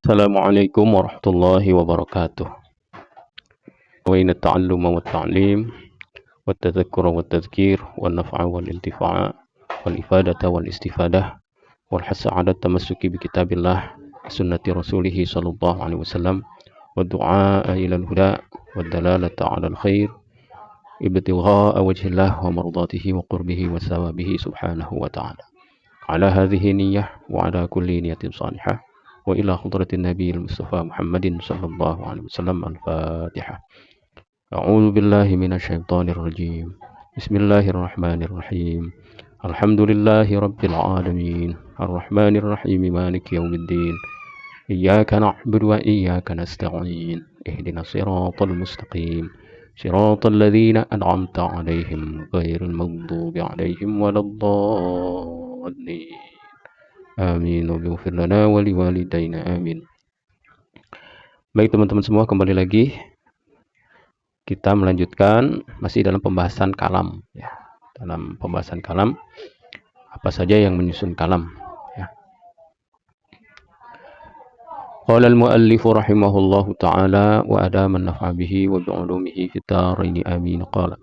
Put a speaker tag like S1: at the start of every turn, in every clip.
S1: Assalamualaikum warahmatullahi wabarakatuh. وين التعلم والتعليم والتذكر والتذكير والنفع والانتفاع والإفادة والاستفادة والحث على التمسك بكتاب الله وسنة رسوله صلى الله عليه وسلم والدعاء إلى الهدى والدلالة على الخير ابتغاء وجه الله ومرضاته وقربه وثوابه سبحانه وتعالى. على هذه النية وعلى كل نية صالحة وإلى حضرة النبي المصطفى محمد صلى الله عليه وسلم. الفاتحة. أعوذ بالله من الشيطان الرجيم. بسم الله الرحمن الرحيم. الحمد لله رب العالمين الرحمن الرحيم مالك يوم الدين إياك نعبد وإياك نستعين اهدنا الصراط المستقيم صراط الذين أنعمت عليهم غير المغضوب عليهم ولا الضالين آمين واغفر لنا ولوالدينا آمين. Baik teman-teman semua, kembali lagi kita melanjutkan masih dalam pembahasan kalam ya. Dalam pembahasan kalam, apa saja yang menyusun kalam ya. Qala al-muallif rahimahullahu ta'ala wa adama an-naf'a bihi wa bi'ulumihi fid dharain amin. Qala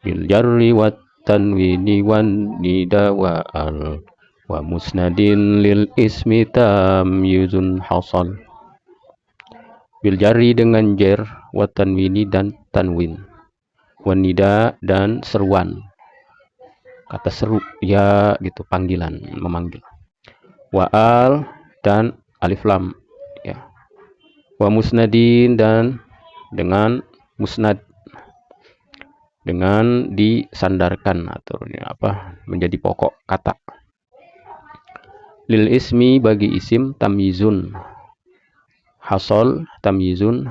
S1: bil jarri wat tanwini wan nida wa al wa musnadin lil ismi tamyizun hasal. Bil jarri dengan jer, wa tanwini dan tanwin, wan nida dan seruan, kata seru ya gitu, panggilan, memanggil, wa al dan alif lam ya, wa musnadin dan dengan musnad, dengan disandarkan atau menjadi pokok kata. Lil ismi bagi isim tamyizun hasol, tamyizun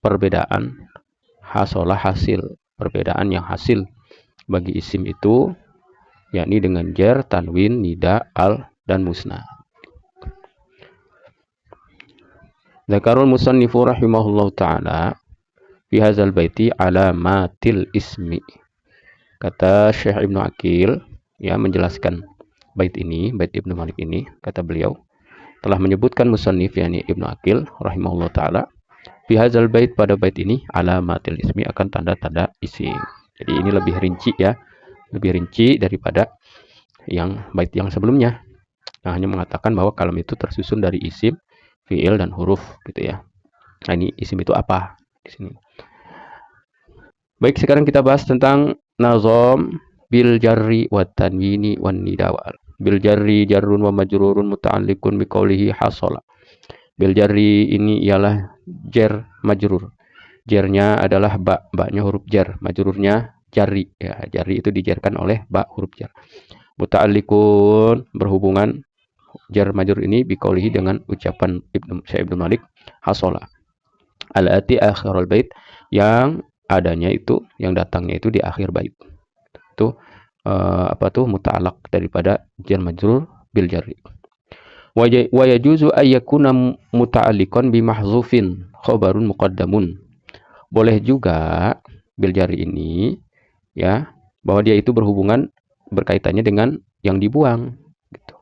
S1: perbedaan, hasolah hasil, perbedaan yang hasil bagi isim itu, yakni dengan jer, tanwin, nida, al dan musnad. Dzakarul musannifu rahimahullahu ta'ala fi hadzal baiti alamatil ismi. Kata Syekh Ibnu Aqil ya, menjelaskan bait ini, bait Ibnu Malik ini, kata beliau telah menyebutkan musannif yakni Ibnu Aqil rahimahullah ta'ala fi hadzal bait, pada bait ini alamatil ismi, akan tanda-tanda isim. Jadi ini lebih rinci ya, lebih rinci daripada yang bait yang sebelumnya. Nah, hanya mengatakan bahwa kalam itu tersusun dari isim, fiil dan huruf gitu ya. Nah, ini isim itu apa di sini. Baik, sekarang kita bahas tentang nazam bil jarri wa tanwini wan nida wa al. Bil jarri jarrun wa majrurun muta'alliqun bi qawlihi hasala. Bil jarri ini ialah jar majrur. Jarnya adalah ba, ba-nya huruf jar, majrurnya jarri ya. Jarri itu dijarkan oleh ba huruf jar. Muta'alliqun berhubungan jar majrur ini bi qawlihi dengan ucapan Syekh Ibnu Malik hasala. Al-ati akhirul bait, yang adanya itu, yang datangnya itu di akhir bait. Itu muta'alaq daripada jar majrur bil jarri. Wa yajuzu ayyakuna muta'alliqan bi mahzufin khabarun muqaddamun. Boleh juga bil jarri ini ya, bahwa dia itu berhubungan, berkaitannya dengan yang dibuang gitu.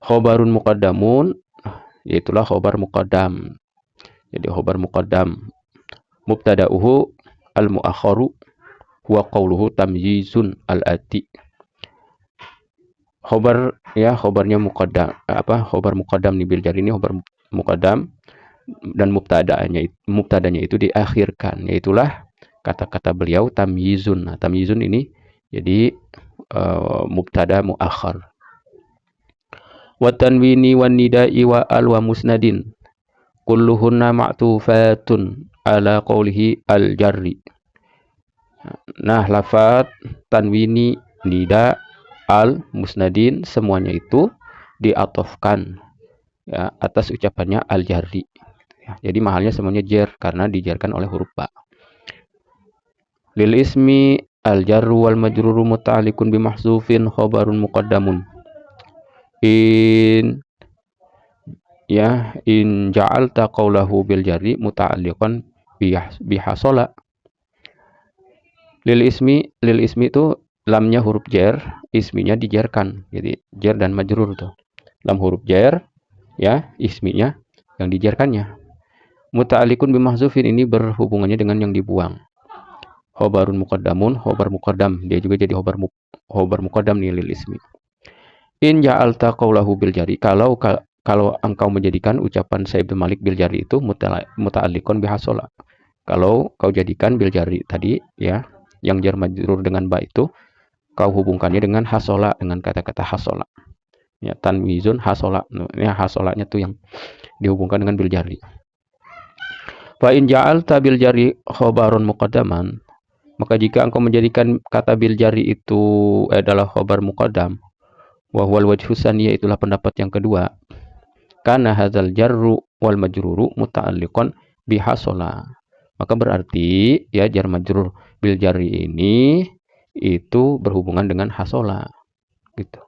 S1: Khabarun muqaddamun, yaitulah khabar muqaddam. Jadi khabar muqaddam mubtada'uhu al-mu'akharu huwa qawluhu tamyizun al-ati. Khobar ya, khobarnya muqaddam, khobar muqaddam nih, bil jarri ini khobar muqaddam dan mubtadanya itu diakhirkan, yaitulah kata-kata beliau tamyizun. Nah, tamyizun ini jadi mubtada muakhar. Wa tanwini wan nida'i wa al wa musnadin kulluhunna ma'tufatun ala qawlihi al jarri. Nah, lafaz tanwini, nida, al, musnadin, semuanya itu diatofkan ya atas ucapannya al jarri ya. Jadi mahalnya semuanya jar karena dijarkan oleh huruf ba. Lil ismi al jarru wal majruru muta'alliqun bi mahzufin khabarun muqaddamun. In ja'alta qawlahu bil jarri muta'alliqan bi hasala. Lil ismi itu lamnya huruf jar, isminya dijarkan. Jadi jar dan majrur tuh. Lam huruf jar, ya isminya yang dijarkannya. Muta'alliqun bimahzufin ini berhubungannya dengan yang dibuang. Khobarun muqaddamun, khobar muqaddam, dia juga jadi khobar muqaddam nih lil ismi. In ja'alta qawlahu bil jari, kalau engkau menjadikan ucapan Sa'ib bin Malik bil jari itu muta'alliqun bihasola. Kalau kau jadikan bil jari tadi ya, yang jar majrur dengan ba itu kau hubungkannya dengan hasola, dengan kata-kata hasola. Ya, tanwizun hasola. Ya, hasolanya tuh yang dihubungkan dengan bil jari. Fa in ja'alta bil jari khobarun muqaddaman, maka jika engkau menjadikan kata bil jari itu adalah khobar muqaddam, wa huwal wajhu tsani, itulah pendapat yang kedua, kana hadzal jarru wal majruru muta'alliqan bihasola, maka berarti ya jar majrur bil jari ini itu berhubungan dengan hasola gitu.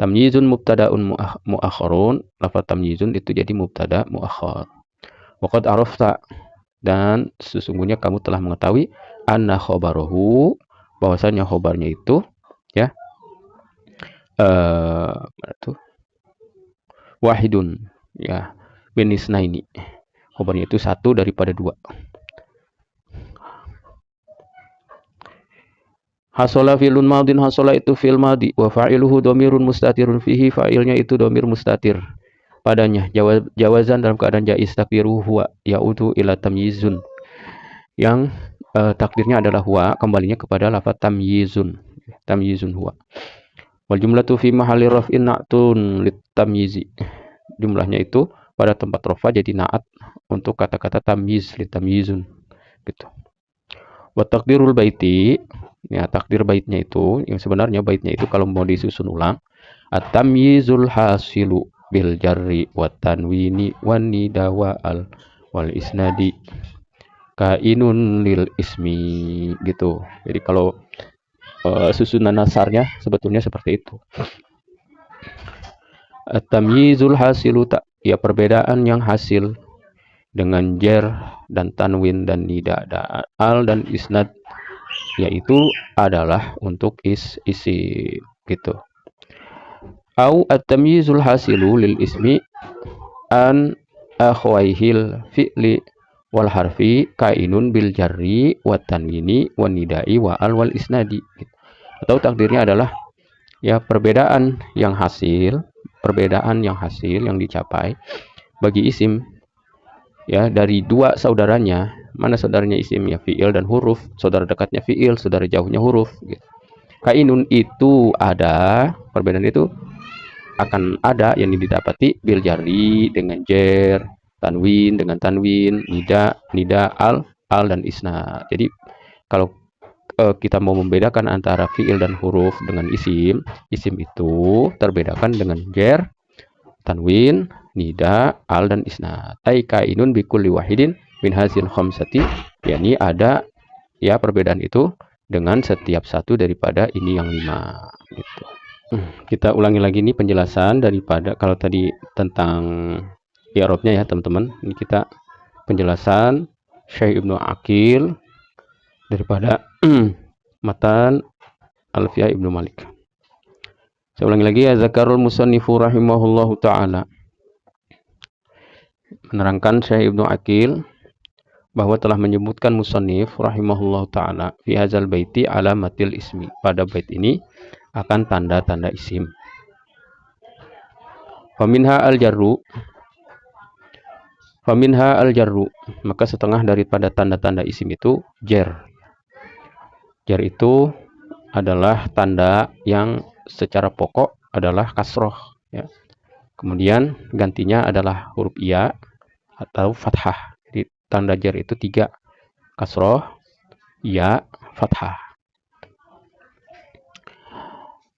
S1: Tamyizun mubtada'un mu'akhirun, lafaz tamyizun itu jadi mubtada mu'akhir. Waqad arafta, dan sesungguhnya kamu telah mengetahui, anna khobarahu, bahwasanya khobarnya itu ya wahidun ya bin isnaini, khobarnya itu satu daripada dua. Hasola filun madin, hasola itu fil madi, wa fa'iluhu domirun mustatirun fihi, fa'ilnya itu domir mustatir padanya, jawazan dalam keadaan jaiz, takdiruhu huwa ya'udu ila tamyizun, yang takdirnya adalah huwa, kembalinya kepada lafaz tamyizun huwa. Wal jumlatu fi mahalli raf'in na'tun lit tamyizi, jumlahnya itu pada tempat rafa jadi naat untuk kata-kata tamyiz, lit tamyizun gitu. Wa takdirul baiti, ya takdir baitnya itu, yang sebenarnya baitnya itu kalau mau disusun ulang, at-tamyizul hasilu bil jarri wa tanwini wan nida wa al wal isnadi kainun lil ismi gitu. Jadi kalau susunan nasarnya sebetulnya seperti itu. At-tamyizul hasilu, ya perbedaan yang hasil dengan jar dan tanwin dan nida, al dan isnad, yaitu adalah untuk isi gitu. Au at-tamyizul hasilu lil ismi an akhwaihil fi'li wal harfi kainun bil jarri wa tanwini wa nidai wa al wal isnadi gitu. Atau takdirnya adalah ya perbedaan yang hasil yang dicapai bagi isim ya dari dua saudaranya. Mana saudaranya isim? Ya fi'il dan huruf. Saudara dekatnya fi'il, saudara jauhnya huruf gitu. Kainun itu ada, perbedaan itu akan ada yang didapati bil jari dengan jer, tanwin dengan tanwin, nida al dan isnad. Jadi kalau kita mau membedakan antara fi'il dan huruf dengan isim itu terbedakan dengan jer, tanwin, nida, al dan isnad. Ai kainun bi kulli wahidin min hazil khamsati, yakni ada ya perbedaan itu dengan setiap satu daripada ini yang 5 gitu. Kita ulangi lagi nih penjelasan daripada kalau tadi tentang i'rabnya ya teman-teman. Ini kita penjelasan Syekh Ibnu Aqil daripada matan Alfiyah Ibnu Malik. Saya ulangi lagi ya. Zakarul musannifu rahimahullahu ta'ala, menerangkan Syekh Ibnu Aqil bahwa telah menyebutkan musannif rahimahullahu ta'ala fi hadzal baiti alamatil ismi, pada bait ini akan tanda-tanda isim. Faminha al-jarru, maka setengah daripada tanda-tanda isim itu jar. Jar itu adalah tanda yang secara pokok adalah kasroh ya. Kemudian gantinya adalah huruf iya atau fathah. Jadi tanda jar itu 3, kasroh, iya, fathah.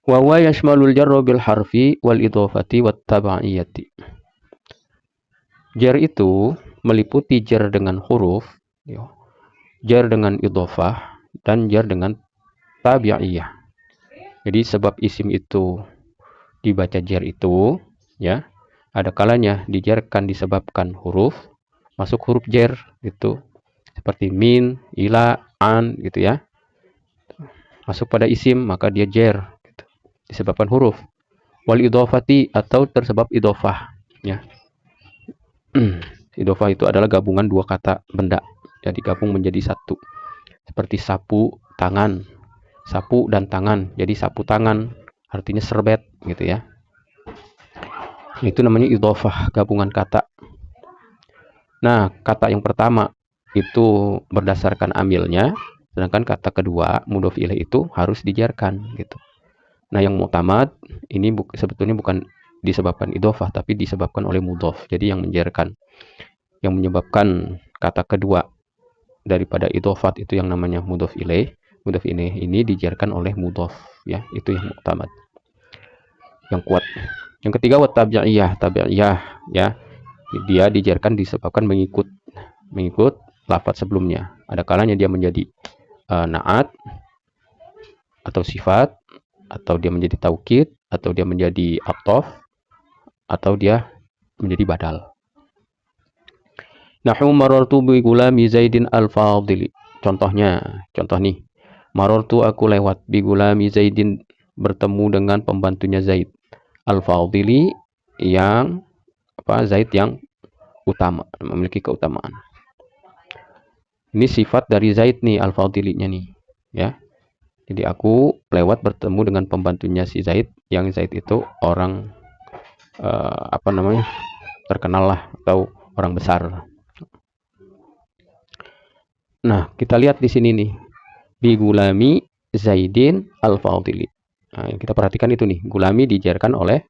S1: Wa huwa yashmalul jarra bil harfi wal idhofati wat tabaiyati. Jar itu meliputi jar dengan huruf, jar dengan idhofah, dan jar dengan tabi'iyah. Jadi sebab isim itu dibaca jar itu ya, ada kalanya dijarkan disebabkan huruf, masuk huruf jar gitu. Seperti min, ila, an gitu ya. Masuk pada isim maka dia jar gitu, disebabkan huruf. Wal idhofati atau tersebab idhofah, ya. Idhofah itu adalah gabungan dua kata benda, jadi gabung menjadi satu. Seperti sapu tangan, sapu dan tangan, jadi sapu tangan artinya serbet gitu ya. Itu namanya idhofah, gabungan kata. Nah, kata yang pertama itu berdasarkan amilnya, sedangkan kata kedua mudhof ilaih itu harus dijarkan gitu. Nah, yang mu'tamad ini sebetulnya bukan disebabkan idhofah, tapi disebabkan oleh mudhof. Jadi yang menjarkan, yang menyebabkan kata kedua daripada idhofat itu yang namanya mudhof ilaih. Mudhof ilaih ini dijarkan oleh mudhof, ya, itu yang mu'tamad, yang kuat. Yang ketiga wat tabi'iyah, ya. Dia dijarkan disebabkan mengikut lafaz sebelumnya. Ada kalanya dia menjadi naat atau sifat, atau dia menjadi taukid, atau dia menjadi athof, atau dia menjadi badal. Nahu marartu bi gulami Zaidin al-Fadili. Contoh nih. Marartu aku lewat bi gulami Zaidin, bertemu dengan pembantunya Zaid. Al-Fadili yang Zaid yang utama, memiliki keutamaan. Ini sifat dari Zaid nih, al-Fadilinya nih, ya. Jadi aku lewat bertemu dengan pembantunya si Zaid, yang Zaid itu orang terkenal lah, atau orang besar. Nah, kita lihat di sini nih, bi gulami Zaidin al-Fadili. Nah, yang kita perhatikan itu nih, gulami dijarkan oleh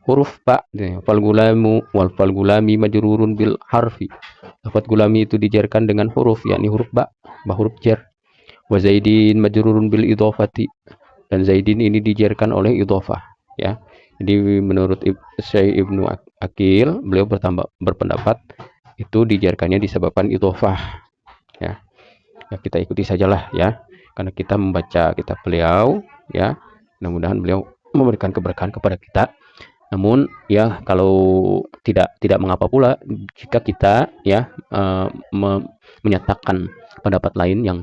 S1: huruf ba. Fal gulamu wal fal gulami majrurun bil harfi. Lafaz gulami itu dijarkan dengan huruf, yakni huruf ba huruf jar. Wa Zaidin majrurun bil idhofati. Dan Zaidin ini dijarkan oleh idhofah, ya. Jadi menurut Syekh Ibnu Aqil, beliau berpendapat itu dijarkannya disebabkan idhofah, ya. Ya, kita ikuti sajalah, ya, karena kita membaca kitab beliau, ya. Mudah-mudahan beliau memberikan keberkahan kepada kita. Namun ya, kalau tidak mengapa pula jika kita, ya, menyatakan pendapat lain yang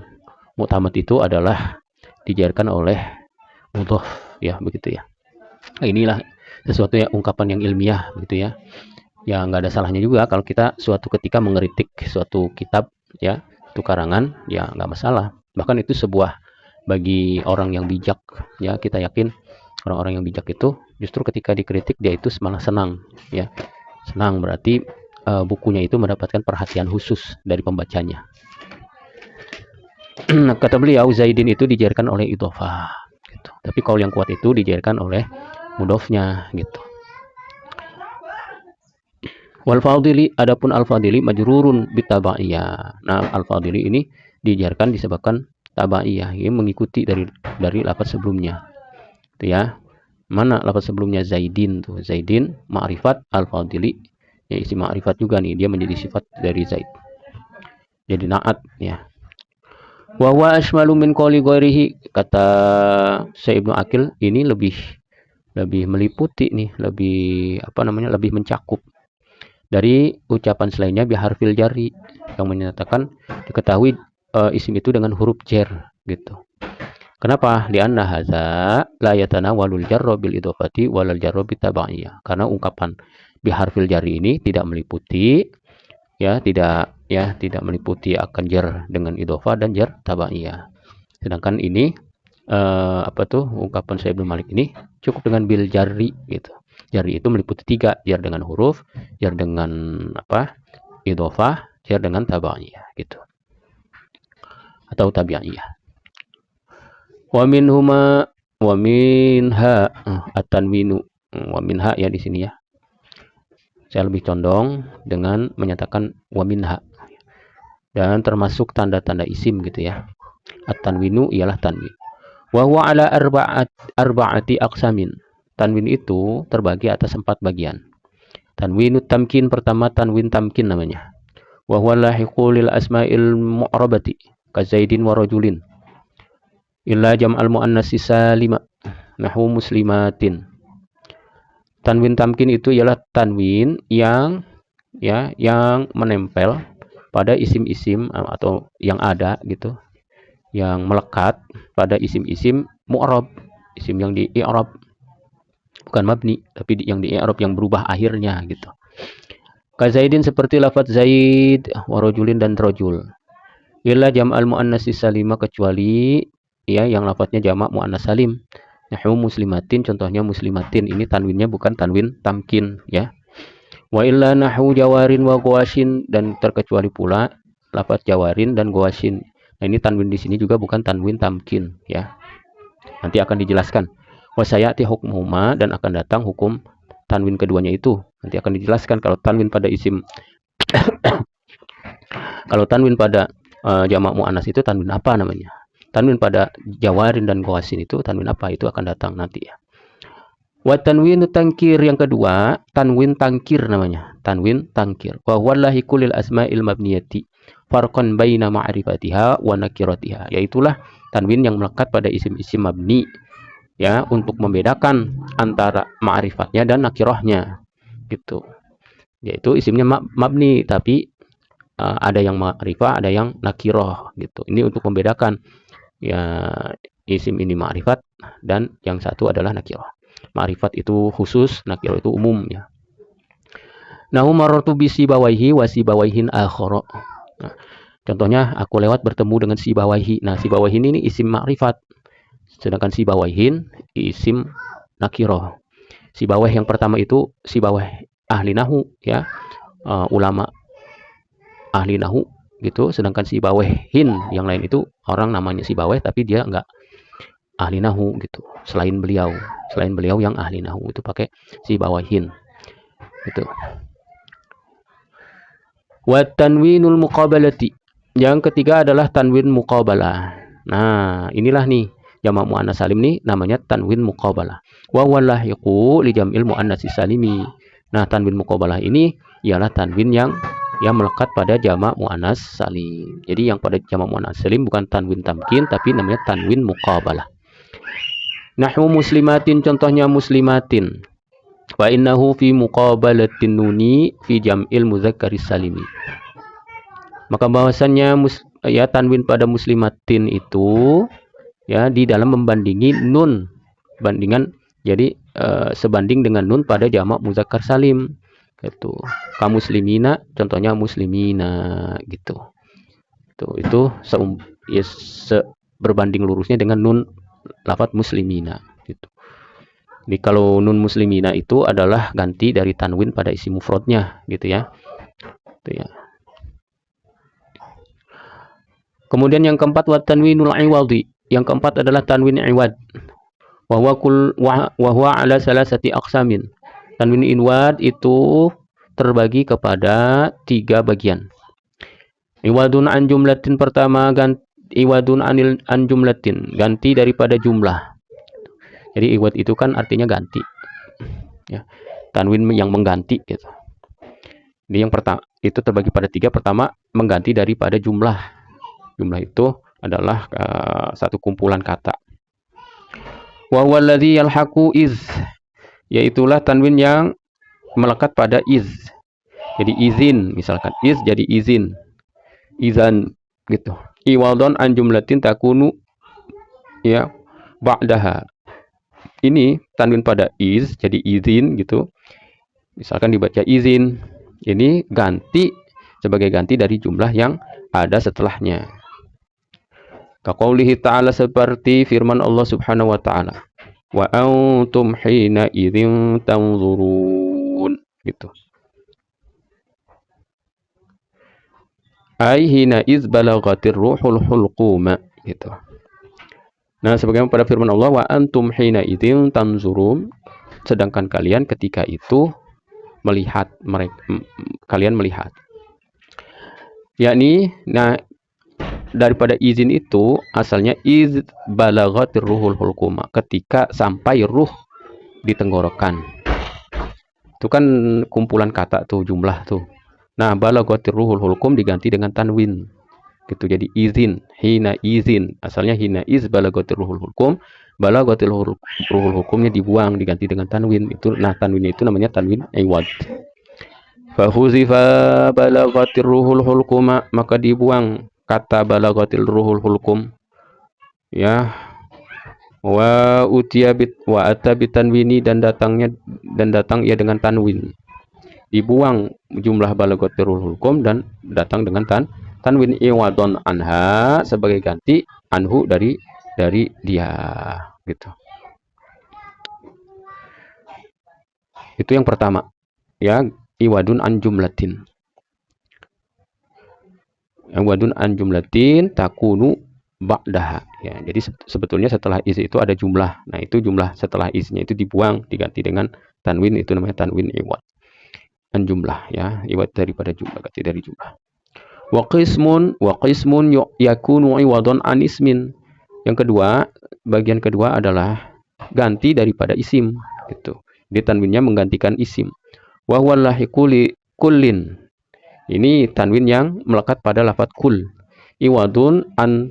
S1: mu'tamad itu adalah dijarkan oleh mudhof, ya, begitu ya. Nah, inilah sesuatu yang ungkapan yang ilmiah, begitu ya. Ya, nggak ada salahnya juga kalau kita suatu ketika mengeritik suatu kitab, ya, itu karangan, ya, nggak masalah. Bahkan itu sebuah bagi orang yang bijak, ya. Kita yakin orang-orang yang bijak itu justru ketika dikritik dia itu malah senang, ya. Senang berarti bukunya itu mendapatkan perhatian khusus dari pembacanya. Kata beliau, Zaidin itu dijarkan oleh idhofah, gitu. Tapi kalau yang kuat itu dijarkan oleh mudhofnya, gitu. Wal Fadili, adapun al-Fadili majrurun bitabaiyah. Nah, al-Fadili ini dijarkan disebabkan tabaiyah, ini mengikuti dari lafaz sebelumnya. Itu ya. Mana lafaz sebelumnya Zaidin tuh. Zaidin ma'rifat, al-Fadili ya isim ma'rifat juga nih, dia menjadi sifat dari Zaid. Jadi naat, ya. Wa huwa ashmalu min qouli ghairihi, kata Syekh Ibnu Aqil, ini lebih meliputi nih, lebih mencakup dari ucapan selainnya bi harfil jari, yang menyatakan diketahui isim itu dengan huruf jar, gitu. Kenapa? Li'anna hadza la yatanawalul jarra bil idhofati walal jarra bitabaiyah. Karena ungkapan bi harfil jari ini tidak meliputi, ya, tidak meliputi akan jar dengan idhofah dan jar tabaiyah. Sedangkan ini ungkapan Syekh Ibnu Malik ini cukup dengan bil jari, gitu. Jari itu meliputi 3, jar dengan huruf, jar dengan idhofah, jar dengan tabaiyah, gitu. Atau tabi'iyah. Wa minhuma wa minha at-tanwinu. Wa minha ya di sini, ya. Saya lebih condong dengan menyatakan wa minha. Dan termasuk tanda-tanda isim, gitu ya. At-tanwinu ialah tanwin. Wa huwa ala arba'ati aqsamin. Tanwin itu terbagi atas 4 bagian. Tanwinut tamkin, pertama tanwin tamkin namanya. Wa huwa lahiqu lil asma'il mu'rabati ka Zaidin wa rajulin. Illa jam'al muannatsi salima nahwu muslimatin. Tanwin tamkin itu ialah tanwin yang menempel pada isim-isim atau yang ada, gitu, yang melekat pada isim-isim mu'rab, isim yang di i'rab. bukan mabni, tapi yang di i'rab yang berubah akhirnya gitu. Ka Zaidin seperti lafaz Zaid, wa rajulin dan rajul. Illa jam'al muannas salima kecuali ya yang lafaznya jamak muannas salim. Nahu muslimatin contohnya muslimatin, ini tanwinnya bukan tanwin tamkin ya. Wa illa nahu jawarin wa ghawasin dan terkecuali pula lafaz jawarin dan ghawasin. Nah, ini tanwin di sini juga bukan tanwin tamkin ya. Nanti akan dijelaskan. Wa sayati hukmuhuma dan akan datang hukum tanwin keduanya itu. Nanti akan dijelaskan kalau tanwin pada isim kalau tanwin pada jamak muannas itu tanwin apa namanya? Tanwin pada jawarin dan ghawasin itu tanwin apa? Itu akan datang nanti ya. Wa tanwinu tangkir yang kedua, tanwin tangkir namanya. Tanwin tangkir. Wa huwa lahiqu lil asma'il mabniyati farqan baina ma'rifatiha wa nakiratiha. Yaitulah tanwin yang melekat pada isim-isim mabni ya untuk membedakan antara ma'rifatnya dan nakirahnya gitu. Yaitu isimnya mabni tapi ada yang ma'rifah, ada yang nakirah gitu. Ini untuk membedakan ya isim ini ma'rifat dan yang satu adalah nakirah. Ma'rifat itu khusus, nakirah itu umum ya. Nahu marartu bi sibawaihi wa sibawaihin akhara. Nah, contohnya aku lewat bertemu dengan sibawaihi. Nah, sibawaihin ini isim ma'rifat. Sedangkan sibawaihin isim nakirah. Sibawah yang pertama itu sibawah ahli nahu ya. Ulama ahli nahu gitu, sedangkan sibawahin yang lain itu orang namanya sibawah tapi dia enggak ahli nahu gitu. Selain beliau yang ahli nahu itu pakai sibawahin. Gitu. Wa tanwinul muqabalati. Yang ketiga adalah tanwin muqabalah. Nah, inilah nih jamak muannas salim nih namanya tanwin muqabalah. Wa huwa lahiqu li jam'il muannas salimi. Nah, tanwin muqabalah ini ialah tanwin yang melekat pada jamak muannas salim. Jadi yang pada jamak muannas salim bukan tanwin tamkin tapi namanya tanwin muqabalah. Nahwu muslimatin contohnya muslimatin. Wa innahu fi muqabalatin nuni fi jam'il mudzakkari salimi. Maka bahwasannya ya tanwin pada muslimatin itu ya di dalam membandingi nun bandingan jadi sebanding dengan nun pada jamak muzakkar salim gitu. Kaum muslimina contohnya muslimina gitu. Itu berbanding lurusnya dengan nun lafaz muslimina gitu. Jadi kalau nun muslimina itu adalah ganti dari tanwin pada isim mufradnya gitu ya. Itu ya. Kemudian yang keempat wa tanwinul iwadi. Yang keempat adalah tanwin iwad. Wa huwa ala salasati aqsamin. Tanwin iwad itu terbagi kepada 3 bagian. Iwadun an jumlatin pertama iwadun an jumlatin, ganti daripada jumlah. Jadi iwad itu kan artinya ganti. Ya. Tanwin yang mengganti gitu. Jadi yang pertama itu terbagi pada 3. Pertama mengganti daripada jumlah. Jumlah itu adalah satu kumpulan kata. Wa huwa alladhi yalhaqu iz. Yaitulah tanwin yang melekat pada iz. Jadi izin misalkan iz jadi izin. Izan gitu. Iwadon an jumlatin takunu ya ba'daha. Ini tanwin pada iz jadi izin gitu. Misalkan dibaca izin. Ini ganti sebagai ganti dari jumlah yang ada setelahnya. Kaqaulihi ta'ala seperti firman Allah Subhanahu wa taala. Wa antum hina idzin tanzurun gitu. Ai hina iz balagatir ruhul hulquma gitu. Nah, sebagaimana pada firman Allah wa antum hina idzin tanzurun, sedangkan kalian ketika itu melihat kalian melihat. Yakni nah daripada izin itu asalnya iz balagatir ruhul hulquma, ketika sampai ruh di tenggorokan. Itu kan kumpulan kata tuh, jumlah tuh. Nah, balagatir ruhul hulqum diganti dengan tanwin. Gitu jadi izin, hina izin. Asalnya hina iz balagatir ruhul hulqum, balagatir ruhul hulqumnya dibuang diganti dengan tanwin. Itu nah tanwin itu namanya tanwin iwad. Fa huzifa balagatir ruhul hulquma, maka dibuang kata balagatil ruhul hulqum ya wa atabi tanwini, dan datang ia dengan tanwin. Dibuang jumlah balaghatul hukum dan datang dengan tanwin iwadon anha, sebagai ganti anhu dari dia, gitu. Itu yang pertama, ya, iwadun an jumlatin. Iwadun an jumlatin takunu ba'daha, ya. Jadi sebetulnya setelah is itu ada jumlah. Nah, itu jumlah setelah isnya itu dibuang, diganti dengan tanwin, itu namanya tanwin iwad. An jumlah, ya, iwad daripada jumlah, ganti dari jumlah. Wa qismun yakunu iwadun an ismin. Yang kedua, bagian kedua adalah ganti daripada isim, gitu. Di tanwinnya menggantikan isim. Wa huwa lahiqu li kullin. Ini tanwin yang melekat pada lafaz kul. Iwadun an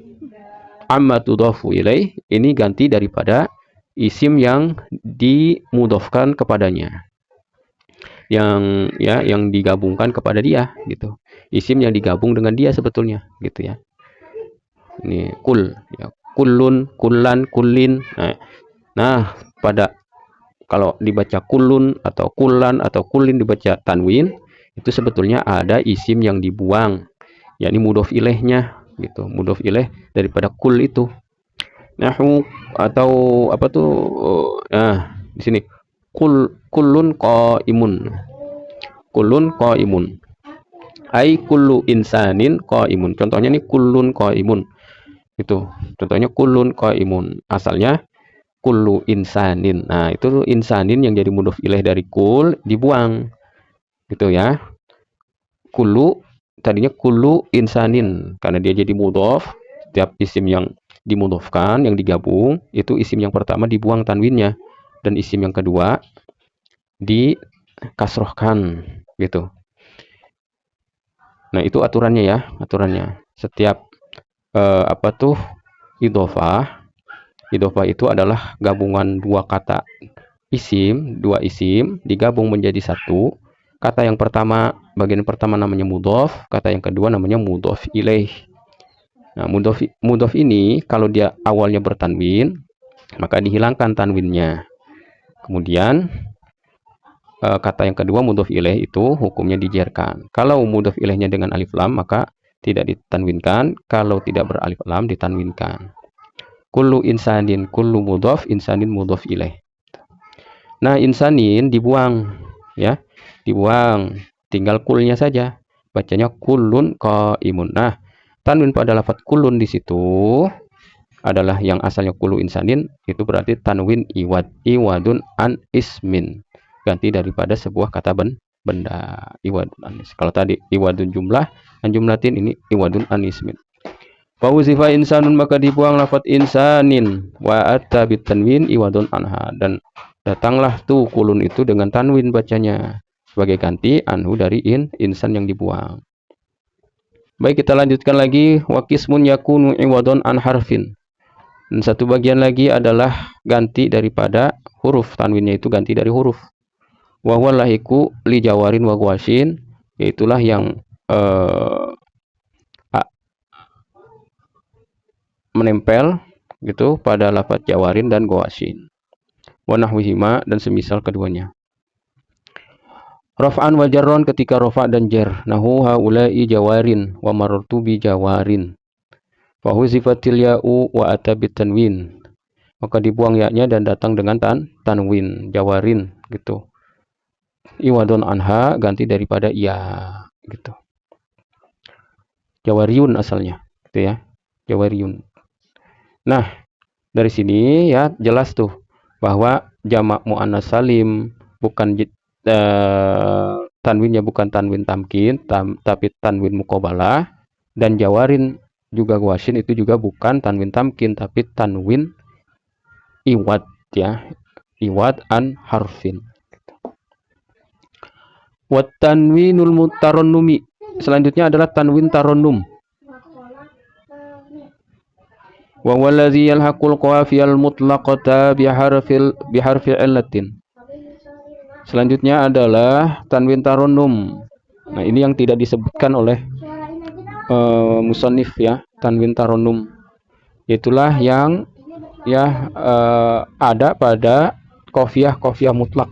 S1: amma tudhafu ilaih. Ini ganti daripada isim yang dimudhafkan kepadanya. Yang digabungkan kepada dia, gitu. Isim yang digabung dengan dia sebetulnya, gitu, ya. Ini kul, ya. Kullun, kullan, kullin. Nah, kalau dibaca kulun atau kullan atau kullin dibaca tanwin, itu sebetulnya ada isim yang dibuang, yakni mudhof ilaihnya, gitu. Mudhof ilaih daripada kul itu. Nahu atau apa tuh? Nah, di sini kullun qaimun. Kullun qaimun. Ai kullu insanin qaimun. Contohnya nih kullun qaimun. Itu. Contohnya kullun qaimun. Asalnya kullu insanin. Nah, itu insanin yang jadi mudhof ilaih dari kul dibuang. Gitu, ya. Kullu tadinya kullu insanin, karena dia jadi mudhof. Setiap isim yang dimudhofkan, yang digabung, itu isim yang pertama dibuang tanwinnya, dan isim yang kedua dikasrohkan, gitu. Nah, itu aturannya, ya, aturannya. Setiap idhofah itu adalah gabungan dua kata isim, dua isim digabung menjadi satu. Kata yang pertama, bagian pertama namanya mudhof, kata yang kedua namanya mudhof ilaih. Nah, mudhof ini kalau dia awalnya bertanwin, maka dihilangkan tanwinnya. Kemudian kata yang kedua mudhof ilaih itu hukumnya dijerkan. Kalau mudhof ilaihnya dengan alif lam, maka tidak ditanwinkan. Kalau tidak beralif lam, ditanwinkan. Kullu insanin, kullu mudhof, insanin mudhof ilaih. Nah, insanin dibuang, ya, dibuang, tinggal kulnya saja, bacanya kullun qaimun. Nah, tanwin pada lafaz kullun di situ adalah yang asalnya kullu insanin, itu berarti tanwin iwadun an ismin, ganti daripada sebuah kata benda, iwadun an ismin. Kalau tadi iwadun jumlah an jumlatin, ini iwadun an ismin. Fauzifa insanun, maka dibuang lafaz insanin, wa atta bitanwin iwadun anha, dan datanglah tuh kulun itu dengan tanwin bacanya, sebagai ganti anhu dari insan yang dibuang. Baik, kita lanjutkan lagi. Wa qismun yakunu iwadun an harfin. Dan satu bagian lagi adalah ganti daripada huruf, tanwinnya itu ganti dari huruf. Wa huwa lahiqu li jawarin wa ghawasin, yaitulah yang menempel, gitu, pada lafaz jawarin dan ghawasin. Wa nahwihima, dan semisal keduanya. Raf'an wa jarron, ketika rafa' dan jar. Nahu haula'i jawarin wa marartu bi jawarin. Fa huzifatil ya'u wa atabit tanwin. Maka dibuang ya-nya dan datang dengan tanwin, jawarin, gitu. Iwadun anha, ganti daripada iya, gitu. Jawariyun asalnya, gitu, ya. Jawariyun. Nah, dari sini, ya, jelas tuh bahwa jamak muannas salim bukan tanwinnya bukan tanwin tamkin, tapi tanwin muqabalah, dan jawarin juga ghawasin itu juga bukan tanwin tamkin, tapi tanwin iwad, ya, iwad an harfin. Wat tanwinul mutarannumi, selanjutnya adalah tanwin tarannum. Wa waladhi yalhaqul qafiyal mutlaqata biharfi illatin. Selanjutnya adalah tanwin tarannum. Nah, ini yang tidak disebutkan oleh musannif, ya, tanwin tarannum. Itulah yang ya ada pada qafiyah mutlak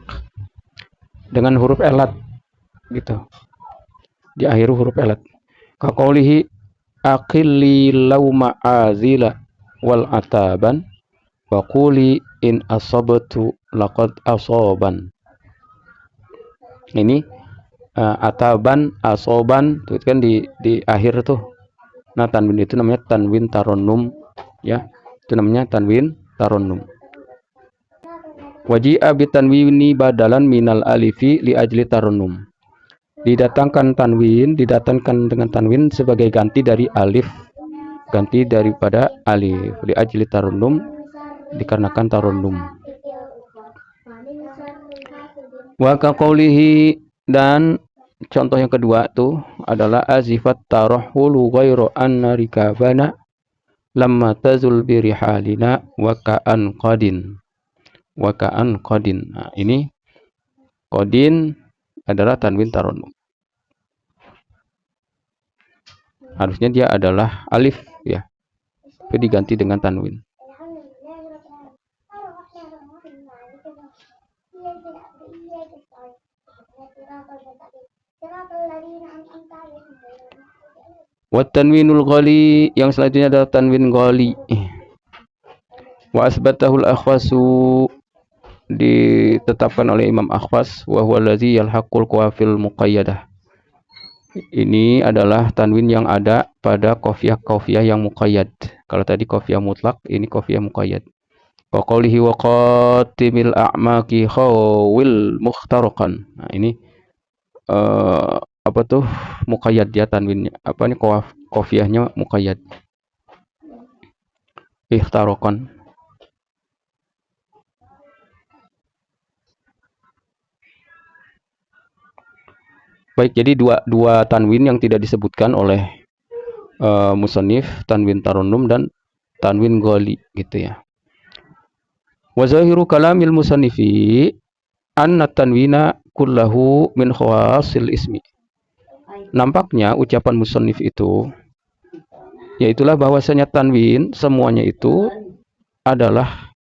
S1: dengan huruf elat gitu, di akhir huruf elat. Kaqaulihi aqilli lauma azila wal ataban wa quli in asabtu laqad asaban. Ini ataban, asoban itu kan di akhir tuh. Nah, tanwin itu namanya tanwin taronnum ya. Itu namanya tanwin taronnum. Waji'a bitanwini badalan minal alifi li ajli taronnum. Didatangkan dengan tanwin sebagai ganti dari alif, ganti daripada alif, li ajli taronnum, dikarenakan taronnum. Wa kaqaulihi, dan contoh yang kedua tuh adalah azifat tarahulu ghairu anna rikabana lamma tazul birihalina wa ka'an qadin. Nah, ini qadin adalah tanwin taronnum. Harusnya dia adalah alif ya, tapi diganti dengan tanwin. Wa tanwinul ghali, yang selanjutnya adalah tanwin ghali. Wa asbatahul akhwasu, ditetapkan oleh Imam Akhwas, wa huwa allazi yalhaqul qawafil muqayyadah. Ini adalah tanwin yang ada pada qafiyah yang muqayyad. Kalau tadi qafiyah mutlak, ini qafiyah muqayyad. Wa qawlihi wa qatimil a'maki khawil mukhtaraqan. Nah, ini apa tuh muqayyad ya tanwinnya. Apa nih qafiyahnya muqayyad. Ikhtaraqan. Baik, jadi dua tanwin yang tidak disebutkan oleh musannif, tanwin taronnum dan tanwin ghali gitu ya. Wa zahiru kalamil musannifi anna tanwina kullahu min khawasil ismi. Nampaknya ucapan musannif itu yaitulah bahwasanya tanwin semuanya itu adalah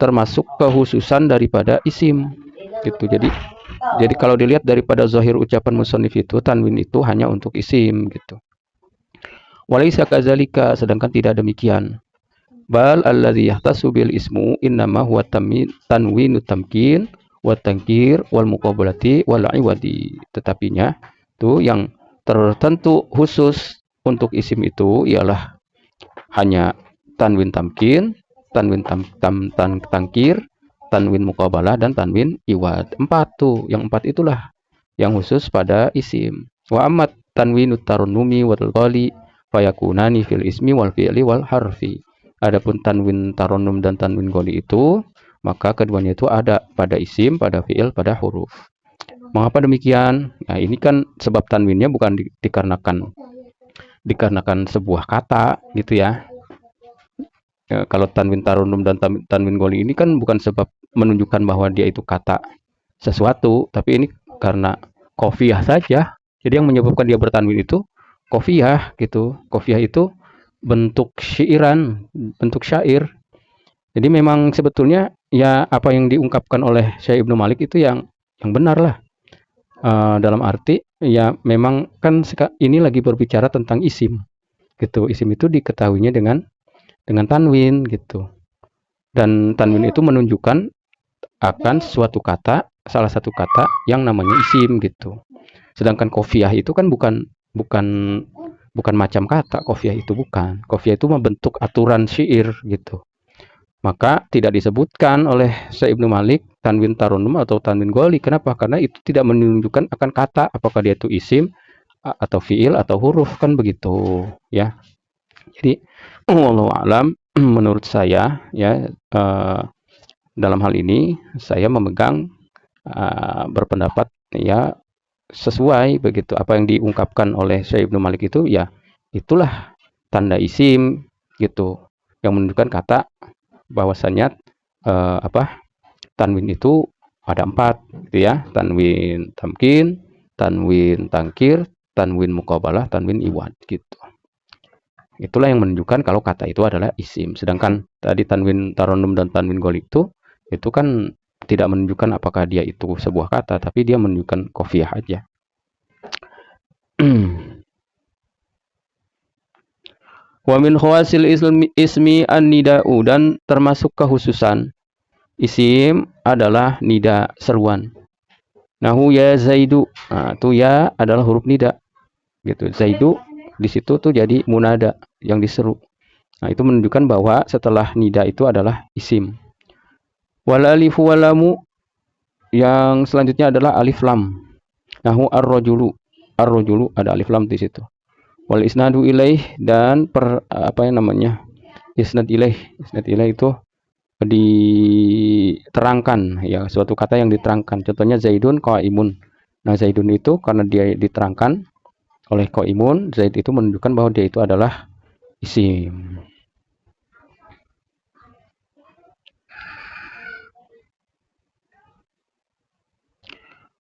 S1: termasuk kekhususan daripada isim gitu. Jadi kalau dilihat daripada zahir ucapan musannif itu, tanwin itu hanya untuk isim gitu. Walaysa kadzalika, sedangkan tidak demikian. Bal alladzi yahtasu bil ismu innama huwa tanwinu tamkin wa tankir wal muqabalati wal iwadi. Tetapinya itu yang tertentu khusus untuk isim itu ialah hanya tanwin tamkin, tanwin tankir, tanwin muqabalah, dan tanwin iwad. 4 tuh, yang 4 itulah yang khusus pada isim. Wa ammat tanwinut taronnumi wal ghali fayakunani fil ismi wal fi'li wal harfi. Adapun tanwin taronnum dan tanwin ghali itu, maka keduanya itu ada pada isim, pada fi'il, pada huruf. Mengapa demikian? Nah, ini kan sebab tanwinnya bukan dikarenakan sebuah kata gitu ya. Kalau tanwin taronnum dan tanwin ghali ini kan bukan sebab menunjukkan bahwa dia itu kata sesuatu, tapi ini karena qafiyah saja. Jadi yang menyebabkan dia bertanwin itu qafiyah gitu. Qafiyah itu bentuk syairan, bentuk syair. Jadi memang sebetulnya ya apa yang diungkapkan oleh Syekh Ibnu Malik itu yang benar lah. Dalam arti ya memang kan ini lagi berbicara tentang isim gitu. Isim itu diketahuinya dengan tanwin gitu. Dan tanwin itu menunjukkan akan suatu kata, salah satu kata yang namanya isim gitu. Sedangkan qafiyah itu kan bukan macam kata. Qafiyah itu bukan. Qafiyah itu membentuk aturan syair gitu. Maka tidak disebutkan oleh Syekh Ibnu Malik tanwin taronnum atau tanwin ghali. Kenapa? Karena itu tidak menunjukkan akan kata, apakah dia itu isim atau fiil atau huruf, kan begitu ya. Jadi wallahu alam, menurut saya ya dalam hal ini saya memegang berpendapat ya sesuai begitu apa yang diungkapkan oleh Syekh Ibnu Malik itu, ya itulah tanda isim gitu yang menunjukkan kata, bahwasanya tanwin itu ada 4 gitu ya. Tanwin tamkin, tanwin tangkir, tanwin muqabalah, tanwin iwad gitu Itulah yang menunjukkan kalau kata itu adalah isim. Sedangkan tadi tanwin taronum dan tanwin golik itu kan tidak menunjukkan apakah dia itu sebuah kata, tapi dia menunjukkan qafiyah aja. Wa min khawasil ismi an-nida'u, dan termasuk kekhususan isim adalah nida, seruan. Nahu ya Zaidu. Nah, itu ya adalah huruf nida. Gitu. Zaidu di situ tuh jadi munada yang diseru. Nah, itu menunjukkan bahwa setelah nida itu adalah isim. Wal alifu wal lamu, yang selanjutnya adalah alif lam. Nahu ar-rajulu. Ar-rajulu ada alif lam di situ. Wal isnadu ilaih, dan isnad ilaih. Isnad ilaih itu diterangkan, ya, suatu kata yang diterangkan. Contohnya Zaidun qaimun. Nah, Zaidun itu karena dia diterangkan oleh qaimun, Zaid itu menunjukkan bahwa dia itu adalah isim.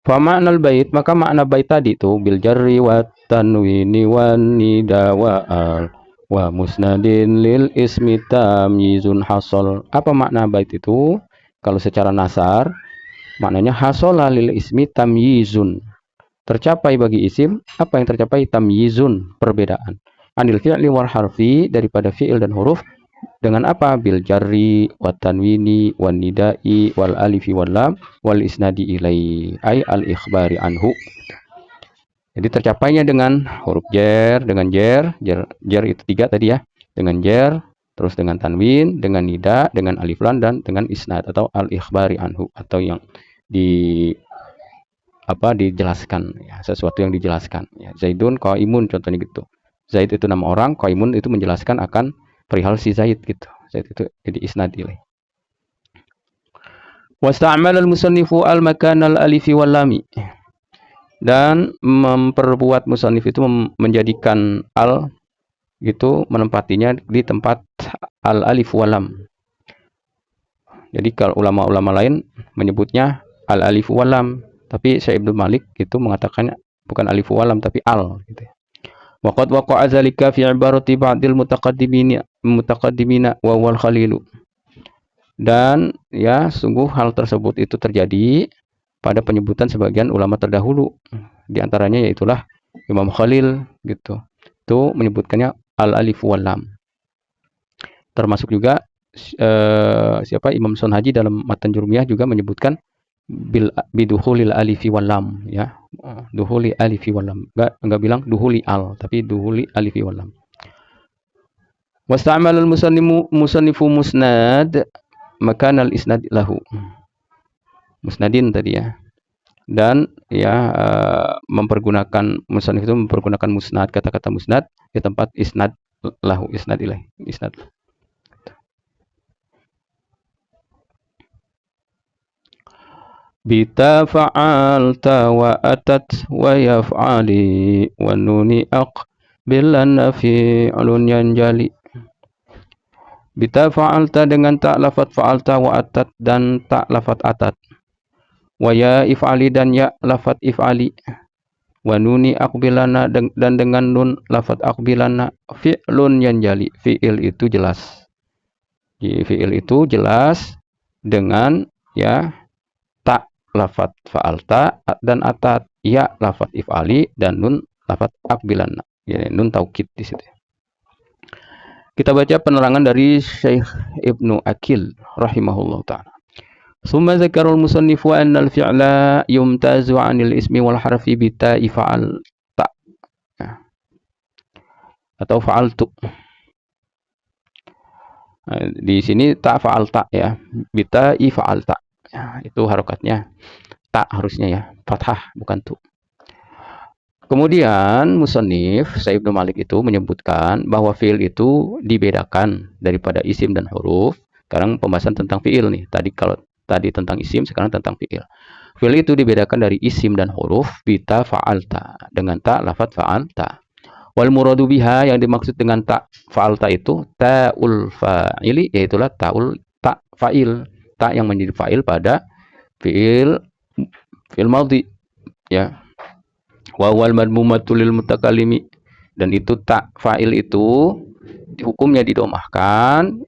S1: Fa ma'nal bait, maka makna bait tadi itu bil jarri wa tanwini wan nida wa al wa musnadin lil ismi tamyizun hasol. Apa makna bait itu? Kalau secara nasar maknanya hasola lil ismi tamyizun, tercapai bagi isim apa yang tercapai, tamyizun, perbedaan, anil fi'li wal harfi, daripada fi'il dan huruf, dengan apa, bil jarri wa tanwini wan nidai wal alifi wal lam wal isnadi ilai, ay al ikhbari anhu. Jadi tercapainya dengan huruf jer, dengan jer itu 3 tadi ya, dengan jer, terus dengan tanwin, dengan nida, dengan alif lam, dan dengan isnad atau al ikhbari anhu, atau yang dijelaskan, ya, sesuatu yang dijelaskan, ya. Zaidun qaimun contohnya gitu. Zaid itu nama orang, qaimun itu menjelaskan akan perihal si Zaid gitu. Zaid itu jadi isnad ilaih. Wasta'mal al-musannifu al-makan al-alifi wal lami, dan memperbuat musannif itu menjadikan al gitu, menempatinya di tempat al alif wal lam. Jadi kalau ulama-ulama lain menyebutnya al alif wal lam, tapi Syekh Ibnu Malik itu mengatakannya bukan alif wal lam tapi al gitu. Wa qad waqa'a dzalika fi ibarati ba'dil mutaqaddimina wa wal khalilu. Dan ya, sungguh hal tersebut itu terjadi pada penyebutan sebagian ulama terdahulu. Di antaranya yaitulah Imam Khalil gitu. Itu menyebutkannya al alif wal lam. Termasuk juga Imam Sonhaji dalam Matan Jurmiyah juga menyebutkan biduhulil alifi wal lam, ya. Duhuli alifi wal lam. Enggak bilang duhuli al, tapi duhuli alifi wal lam. Wasta'mal al-musannifu musnad makan al-isnad lahu. Musnadin tadi ya. Dan ya, mempergunakan musannif itu mempergunakan musnad, kata-kata musnad di tempat isnad lahu, isnad ilaih, isnad. Bita fa'alta wa atat wa yaf'ali wa nuni aqbilan fi'lun yanjali. Bita fa'alta, dengan tak lafat fa'alta, wa atat, dan tak lafat atat, wa ya if'ali, dan ya lafat if'ali, wa nuni aqbilana, dan dengan nun lafat aqbilana, fi'lun yanjali, fi'il itu jelas. Jadi fi'il itu jelas dengan ya tak lafat fa'alta dan atat, ya lafat if'ali, dan nun lafat aqbilana, ya, nun taukid di situ. Kita baca penerangan dari Syekh Ibnu Akil rahimahullah ta'ala. Summa zakarul musannifu anna al-fi'la yumtazu 'anil ismi wal harfi bi ta'i fa'alta, atau fa'altu. Di sini ta fa'alta ya, bi ta'i fa'alta. Ya, itu harokatnya tak harusnya ya, fathah bukan tu. Kemudian musannif Syekh Ibnu Malik itu menyebutkan bahwa fi'il itu dibedakan daripada isim dan huruf. Sekarang pembahasan tentang fi'il nih. Kalau tadi tentang isim, sekarang tentang fi'il. Fi'il itu dibedakan dari isim dan huruf bita fa'alta, dengan ta lafadz fa'alta. Wal muradu biha, yang dimaksud dengan ta fa'alta itu ta'ul fa'ili, yaitulah ta fa'il, ta yang menjadi fa'il pada fi'il madhi, ya. Wa wal madmumatu lil mutakallimi, dan itu tak fa'il itu hukumnya didomahkan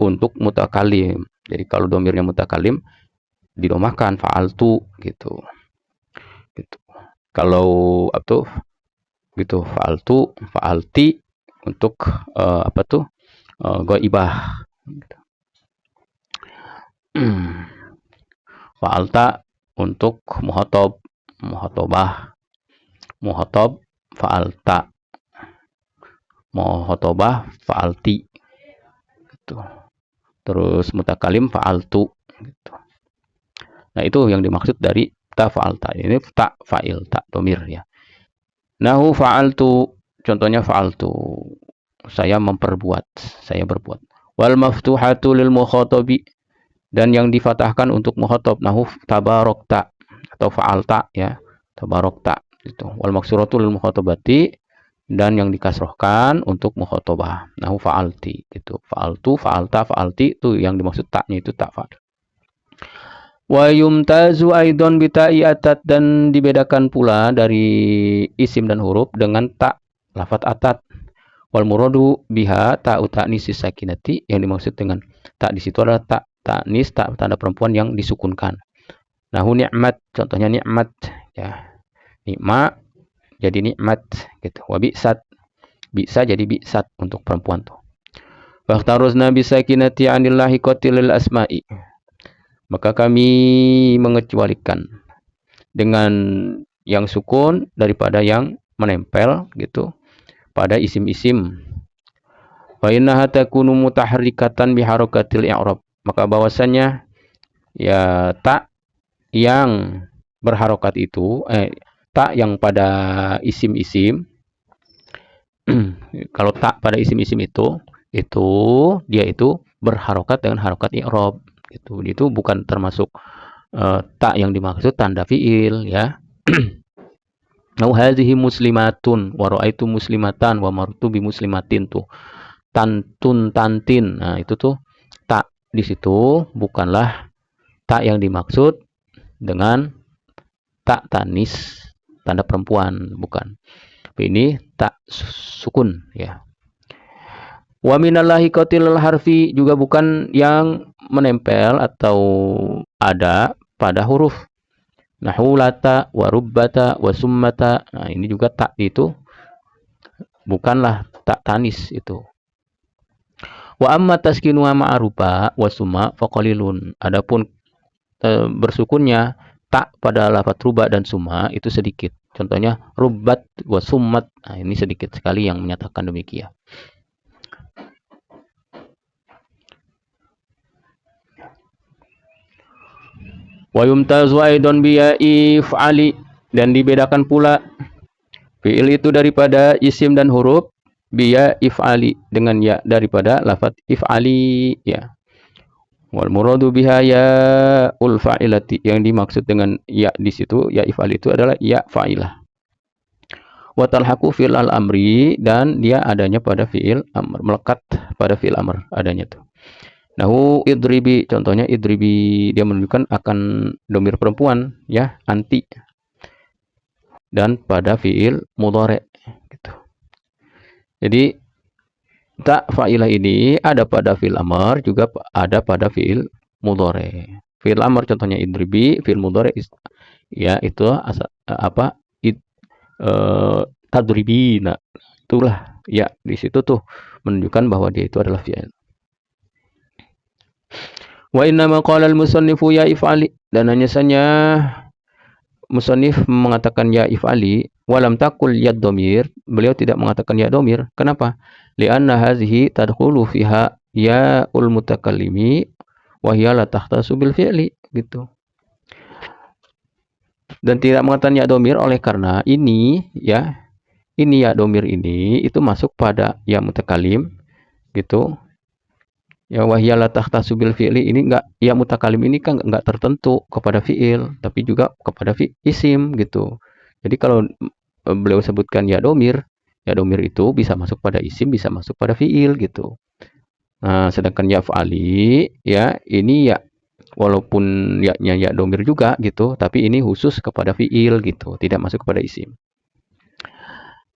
S1: untuk mutakalim. Jadi kalau domirnya mutakalim didomahkan fa'altu gitu. Gitu. Kalau gitu fa'altu, fa'alti untuk ghaibah. Gitu. Fa'alta untuk muhotob, muhotobah, muhotob fa'alta, muhotobah fa'alti gitu. Terus mutakalim fa'altu gitu. Nah itu yang dimaksud dari ta fa'alta. Ini ta fa'il, ta domir ya. Nahu fa'altu, contohnya fa'altu, saya memperbuat, saya berbuat. Wal maftuhatu lil mukhatabi, dan yang difatahkan untuk mukhatab, nahu tabarokta atau fa'alta ya, tabarokta gitu. Wal maksuratu lil mukhatabati, dan yang dikasrohkan untuk mukhatabah, nahu fa'alti gitu. Fa'altu, fa'alta, fa'alti, itu yang dimaksud taknya itu tak fa'al. Wa yumtazu aidon bita'i atat, dan dibedakan pula dari isim dan huruf dengan tak lafat atat. Wal muradu biha ta'u ta'nis sakinati, yang dimaksud dengan tak di situ adalah tak ta'nis, tak tanda perempuan yang disukunkan. Nahu ni'mat, contohnya ni'mat ya. Nikma jadi nikmat gitu. Wa bi'sat, bi'sa jadi bi'sat untuk perempuan tuh. Fakhtaruzna bisakinati 'anil lahiqatil asma'i, maka kami mengecualikan dengan yang sukun daripada yang menempel gitu pada isim-isim. Wa innaha takunu mutaharrikatan biharakatil i'rab, maka bahwasannya ya tak yang berharokat itu tak yang pada isim-isim kalau tak pada isim-isim itu dia itu berharokat dengan harokat i'rab gitu. Itu bukan termasuk tak yang dimaksud tanda fiil ya. Nau hadhihi muslimatun wa ra'aitu muslimatan wa martu bi muslimatin tuh. Tantun, tantin. Nah, itu tuh tak di situ bukanlah tak yang dimaksud dengan tak tanis tanda perempuan, bukan. Ini tak sukun ya. Wa minallahi qatilul harfi, juga bukan yang menempel atau ada pada huruf. Nahulata wa rubbata wa summata. Nah, ini juga tak itu bukanlah tak tanis itu. Wa amma taskinu ma'aruba wa summa faqalilun. Adapun bersukunnya tak pada lafaz ruba dan summa itu sedikit. Contohnya rubbat wa summat. Nah, ini sedikit sekali yang menyatakan demikian. Wa yumtazu aidan bi ya'i fa'ali, dan dibedakan pula fi'il itu daripada isim dan huruf bi ya'i fa'ali, dengan ya daripada lafaz if'ali ya. Wal muradu biha ya ul fa'ilati, yang dimaksud dengan ya di situ ya if'ali itu adalah ya fa'ilah. Wa talhaqu fi'il al-amri, dan dia adanya pada fi'il amr, melekat pada fi'il amr adanya tuh. Nahu idribi, contohnya idribi, dia menunjukkan akan domir perempuan ya, anti, dan pada fiil mudhari gitu. Jadi tak fa'ilah ini ada pada fiil amr, juga ada pada fiil mudhari. Fiil amr contohnya idribi, fiil mudhari ya itu tadribina. Itulah ya, di situ tuh menunjukkan bahwa dia itu adalah fi'il. Wa inna ma qala al-musannifu ya if'ali, dan hanya saja musannif mengatakan ya if'ali, walam taqul ya domir, beliau tidak mengatakan ya domir. Kenapa? Li'anna hazihi tadkhulu fiha ya ul mutakallimi wa hiya la tahtasu bil fi'li gitu. Dan tidak mengatakan ya domir oleh karena ini ya domir ini itu masuk pada ya mutakallim gitu. Ya wahyala tahtasu bil fi'li, ini enggak, ya mutakalim ini kan enggak tertentu kepada fi'il, tapi juga kepada isim gitu. Jadi kalau beliau sebutkan ya domir itu bisa masuk pada isim, bisa masuk pada fi'il gitu. Nah, sedangkan ya fa'ali ya ini ya walaupun ya domir juga gitu, tapi ini khusus kepada fi'il gitu, tidak masuk kepada isim.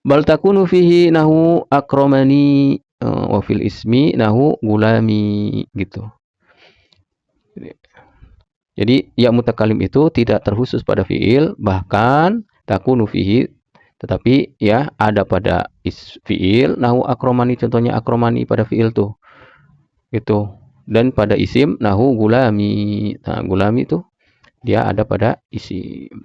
S1: Bal takunu fihi nahu akramani, wa fil ismi nahu gulami gitu. Jadi ya mutakalim itu tidak terkhusus pada fiil, bahkan takunu fihi, tetapi ya ada pada fiil nahu akromani, contohnya akromani pada fiil tuh gitu, dan pada isim nahu gulami. Nah, gulami itu dia ada pada isim.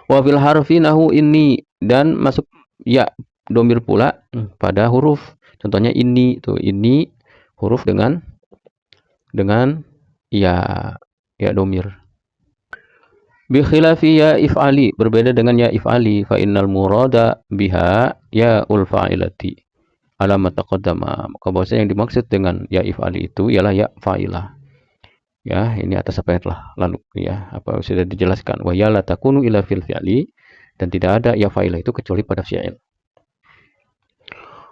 S1: Wa fil harfi nahu ini, dan masuk ya domir pula pada huruf, contohnya ini tuh, ini huruf dengan ya domir. Bi khilafi ya if'ali, berbeda dengan ya if'ali, fa innal murada biha ya ul fa'ilati alamat taqaddama. Maka bahwasanya yang dimaksud dengan ya if'ali itu ialah ya fa'ilah. Ya, ini atas apa yang telah lalu ya, apa sudah dijelaskan. Wa ya la takunu ila fil fi'li, dan tidak ada ya fa'ilah itu kecuali pada fi'il.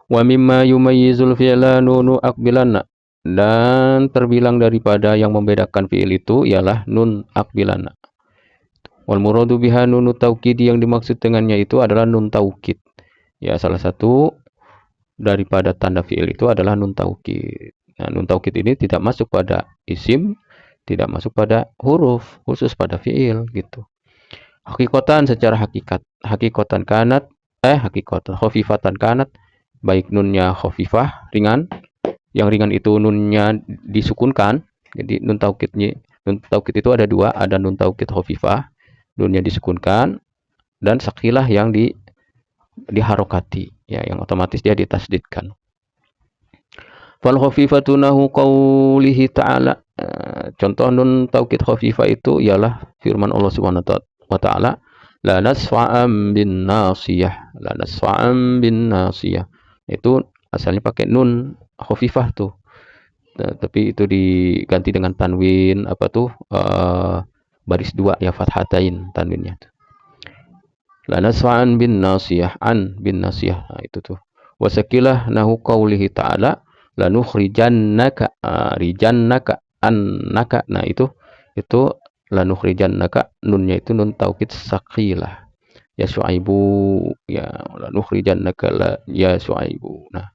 S1: Wa mimma yumayyizul fi'la nunu aqbilana, dan terbilang daripada yang membedakan fi'il itu ialah nun aqbilana. Wal muradu biha nunu taukid, yang dimaksud dengannya itu adalah nun taukid. Ya, salah satu daripada tanda fi'il itu adalah nun taukid. Nah, nun taukid ini tidak masuk pada isim, tidak masuk pada huruf, khusus pada fi'il gitu. Hakikatan, secara hakikatan kanat, hakikatan khafifatan kanat, baik nunnya khafifah ringan, yang ringan itu nunnya disukunkan. Jadi nun taukid itu ada dua, ada nun taukid khafifah, nunnya disukunkan, dan sakilah yang diharokati, ya, yang otomatis dia ditasdidkan. Fal khafifatu nahu qaulihi ta'ala, contoh nun taukid khafifah itu ialah firman Allah Subhanahu wa ta'ala, la nasfa'an bin nasiyah, la nasfa'an bin nasiyah. Itu asalnya pakai nun khafifah tuh, tapi itu diganti dengan tanwin apa tuh, baris dua ya, fathatain tanwinnya tuh. La nasfa'an bin nasiyah, an bin nasiyah. Nah, itu tuh. Wasakilah nahu qaulihi ta'ala lanukhrijannaka, rijannaka annaka. Nah, itu lanukhrijannaka, nunnya itu nun taukid sakilah. Ya Syuaibu, ya lanukhrijannaka la ya Syuaibu. Nah,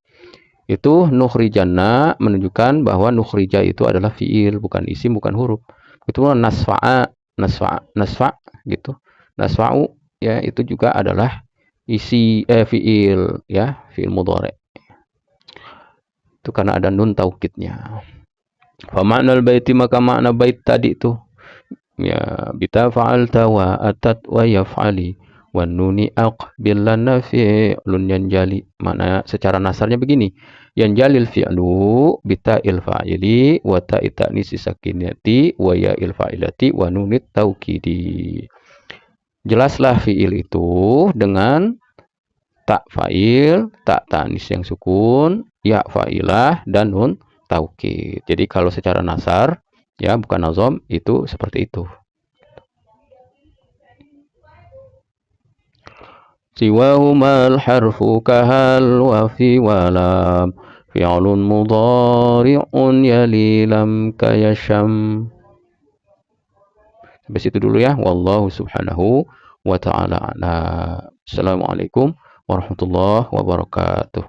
S1: itu nukhrijanna menunjukkan bahwa nukhrija itu adalah fiil, bukan isim, bukan huruf. Itu nasfa gitu. Nasfa'u ya itu juga adalah fiil, ya, fiil mudhari. Itu karena ada nun taukidnya. Fa ma'nal baiti, maka makna bait tadi itu ya bita fa'alta wa atat wa yaf'ali wan nuni aqbil lana fi'lun yanjali. Makna secara nasarnya begini, yanjalil fi'lu bita il fa'ili wa ta'i ta'nisi sakinati wa ya il fa'ilati wa nunit taukidi. Jelaslah fi'il itu dengan tak fa'il, tak ta'nis yang sukun, ya fa'ilah, dan nun taukid. Jadi kalau secara nasar, ya bukan nazom, itu seperti itu. Siwahumal harfu kahal wa fi walam fi'lun mudhari'un yalilam kayasham. Sampai situ dulu ya. Wallahu subhanahu wa ta'ala a'lam. Assalamualaikum warahmatullahi wabarakatuh.